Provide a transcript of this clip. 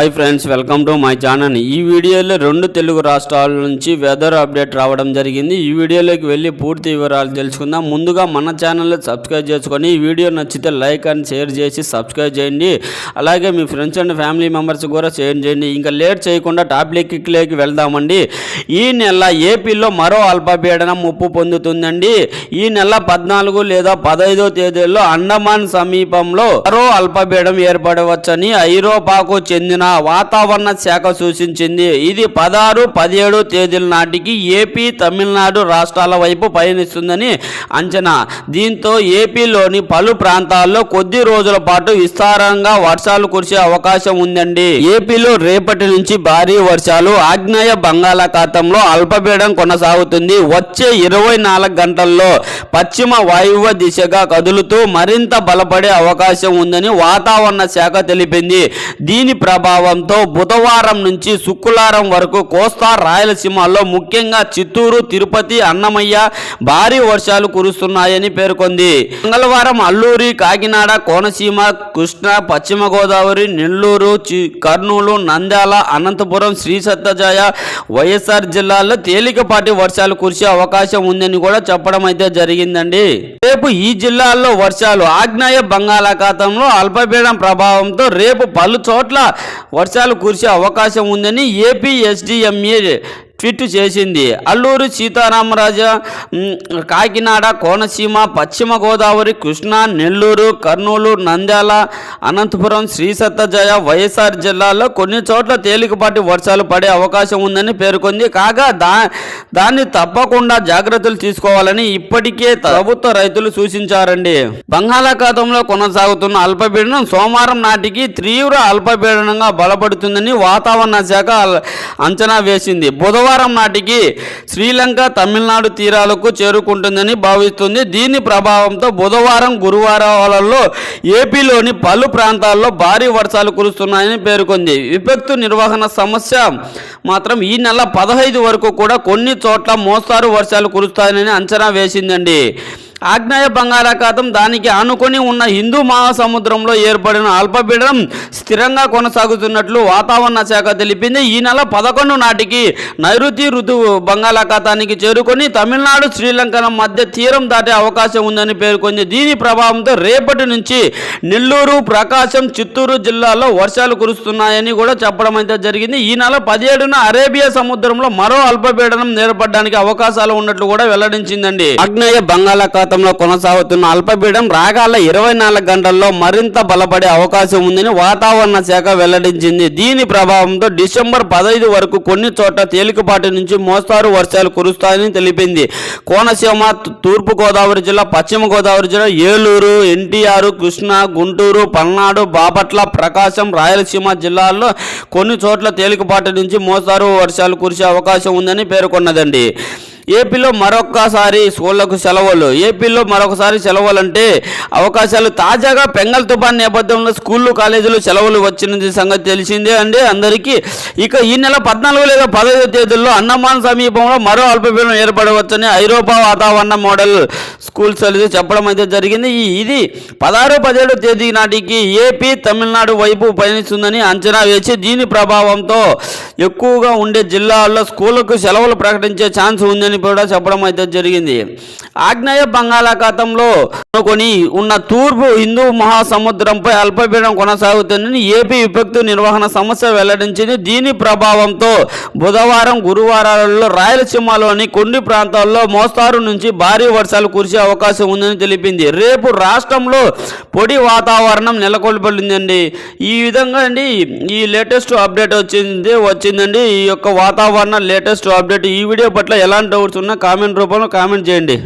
Hi friends, welcome to my channel. ఈ వీడియోలో రెండు తెలుగు రాష్ట్రాల నుంచి వెదర్ అప్డేట్ రావడం జరిగింది. ఈ వీడియోలోకి వెళ్ళి పూర్తి వివరాలు తెలుసుకుందాం. ముందుగా మన ఛానల్ని సబ్స్క్రైబ్ చేసుకొని ఈ వీడియో నచ్చితే లైక్ అండ్ షేర్ చేసి సబ్స్క్రైబ్ చేయండి. అలాగే మీ ఫ్రెండ్స్ అండ్ ఫ్యామిలీ మెంబర్స్ కూడా షేర్ చేయండి. ఇంకా లేట్ చేయకుండా టాపిక్లోకి వెళ్దామండి. ఈ నెల ఏపీలో మరో అల్పపీడనం ముప్పు పొందుతుందండి. ఈ నెల 14 లేదా 15 తేదీల్లో అండమాన్ సమీపంలో మరో అల్పపీడనం ఏర్పడవచ్చని ఐరోపాకు చెందిన వాతావరణ శాఖ సూచించింది. ఇది 16, 17 తేదీల నాటికి ఏపీ, తమిళనాడు రాష్ట్రాల వైపు పయనిస్తుందని అంచనా. దీంతో ఏపీలోని పలు ప్రాంతాల్లో కొద్ది రోజుల పాటు విస్తారంగా వర్షాలు కురిసే అవకాశం ఉందండి. ఏపీలో రేపటి నుంచి భారీ వర్షాలు. ఆగ్నేయ బంగాళాఖాతంలో అల్పపీడనం కొనసాగుతుంది. వచ్చే 24 గంటల్లో పశ్చిమ వాయువ్య దిశగా కదులుతూ మరింత బలపడే అవకాశం ఉందని వాతావరణ శాఖ తెలిపింది. దీని ప్రభావంతో బుధవారం నుంచి శుక్రవారం వరకు కోస్తా రాయలసీమలో ముఖ్యంగా చిత్తూరు, తిరుపతి, అన్నమయ్య భారీ వర్షాలు కురుస్తున్నాయని పేర్కొంది. మంగళవారం అల్లూరి, కాకినాడ, కోనసీమ, కృష్ణా, పశ్చిమ గోదావరి, నెల్లూరు, కర్నూలు, నంద్యాల, అనంతపురం, శ్రీ సత్యసాయి, వైఎస్ఆర్ జిల్లాల్లో తేలికపాటి వర్షాలు కురిసే అవకాశం ఉందని కూడా చెప్పడం అయితే జరిగిందండి. రేపు ఈ జిల్లాల్లో వర్షాలు. ఆగ్నేయ బంగాళాఖాతంలో అల్పపీడనం ప్రభావంతో రేపు పలు చోట్ల వర్షాలు కురిసే అవకాశం ఉందని ఏపీ ఎస్డిఎంఏ ట్వీట్ చేసింది. అల్లూరు సీతారామరాజు, కాకినాడ, కోనసీమ, పశ్చిమ గోదావరి, కృష్ణా, నెల్లూరు, కర్నూలు, నంద్యాల, అనంతపురం, శ్రీ సత్యసాయి, వైఎస్ఆర్ జిల్లాలో కొన్ని చోట్ల తేలికపాటి వర్షాలు పడే అవకాశం ఉందని పేర్కొంది. కాగా దాన్ని తప్పకుండా జాగ్రత్తలు తీసుకోవాలని ఇప్పటికే ప్రభుత్వ రైతులు సూచించారండి. బంగాళాఖాతంలో కొనసాగుతున్న అల్పపీడనం సోమవారం నాటికి తీవ్ర అల్పపీడనంగా బలపడుతుందని వాతావరణ శాఖ అంచనా వేసింది. బుధవారం నాటికి శ్రీలంక, తమిళనాడు తీరాలకు చేరుకుంటుందని భావిస్తుంది. దీని ప్రభావంతో బుధవారం, గురువారాలలో ఏపీలోని పలు ప్రాంతాల్లో భారీ వర్షాలు కురుస్తున్నాయని పేర్కొంది. విపత్తు నిర్వహణ సమస్య మాత్రం ఈ నెల 15 వరకు కూడా కొన్ని చోట్ల మోస్తారు వర్షాలు కురుస్తాయని అంచనా వేసిందండి. ఆగ్నేయ బంగాళాఖాతం, దానికి ఆనుకొని ఉన్న హిందూ మహాసముద్రంలో ఏర్పడిన అల్పపీడనం స్థిరంగా కొనసాగుతున్నట్లు వాతావరణ శాఖ తెలిపింది. ఈ నెల 11 నాటికి నైరుతి ఋతువు బంగాళాఖాతానికి చేరుకొని తమిళనాడు, శ్రీలంకల మధ్య తీరం దాటే అవకాశం ఉందని పేర్కొంది. దీని ప్రభావంతో రేపటి నుంచి నెల్లూరు, ప్రకాశం, చిత్తూరు జిల్లాలో వర్షాలు కురుస్తున్నాయని కూడా చెప్పడం అయితే జరిగింది. ఈ నెల 17న అరేబియా సముద్రంలో మరో అల్పపీడనం ఏర్పడడానికి అవకాశాలు ఉన్నట్లు కూడా వెల్లడించిందండి. ఆగ్నేయ బంగాళాఖాతం కొనసాగుతున్న అల్పపీడనం రాగల 24 గంటల్లో మరింత బలపడే అవకాశం ఉందని వాతావరణ శాఖ వెల్లడించింది. దీని ప్రభావంతో డిసెంబర్ 15 వరకు కొన్ని చోట్ల తేలికపాటి నుంచి మోస్తారు వర్షాలు కురుస్తాయని తెలిపింది. కోనసీమ, తూర్పు గోదావరి జిల్లా, పశ్చిమ గోదావరి జిల్లా, ఏలూరు, ఎన్టీఆర్, కృష్ణా, గుంటూరు, పల్నాడు, బాపట్ల, ప్రకాశం, రాయలసీమ జిల్లాల్లో కొన్ని చోట్ల తేలికపాటి నుంచి మోస్తారు వర్షాలు కురిసే అవకాశం ఉందని పేర్కొన్నదండి. ఏపీలో మరొకసారి స్కూళ్లకు సెలవులు. ఏపీలో మరొకసారి సెలవులు అంటే అవకాశాలు. తాజాగా బెంగాల్ తుఫాన్ నేపథ్యంలో స్కూళ్ళు, కాలేజీలు సెలవులు వచ్చిన సంగతి తెలిసిందే అండి అందరికీ. ఇక ఈ నెల 14 లేదా 15 తేదీల్లో అండమాన్ సమీపంలో మరో అల్పపీడనం ఏర్పడవచ్చని ఐరోపా వాతావరణ మోడల్ స్కూల్స్ చెప్పడం అయితే జరిగింది. ఇది 16, 17 తేదీ నాటికి ఏపీ, తమిళనాడు వైపు పయనిస్తుందని అంచనా వేసి దీని ప్రభావంతో ఎక్కువగా ఉండే జిల్లాల్లో స్కూళ్లకు సెలవులు ప్రకటించే ఛాన్స్ ఉందని కూడా చెప్పడం అయితే జరిగింది. ఆగ్నేయ బంగాళాఖాతంలో కొని ఉన్న తూర్పు హిందూ మహాసముద్రంపై అల్పపీడనం కొనసాగుతుందని ఏపీ విపత్తు నిర్వహణ సంస్థ వెల్లడించింది. దీని ప్రభావంతో బుధవారం, గురువారాలలో రాయలసీమలోని కొన్ని ప్రాంతాల్లో మోస్తారు నుంచి భారీ వర్షాలు కురిసే అవకాశం ఉందని తెలిపింది. రేపు రాష్ట్రంలో పొడి వాతావరణం నెలకొల్పబడిందండి. ఈ విధంగా అండి ఈ లేటెస్ట్ అప్డేట్ వచ్చిందండి. ఈ యొక్క వాతావరణ లేటెస్ట్ అప్డేట్. ఈ వీడియో పట్ల ఎలాంటి డౌట్స్ ఉన్నా కామెంట్ రూపంలో కామెంట్ చేయండి.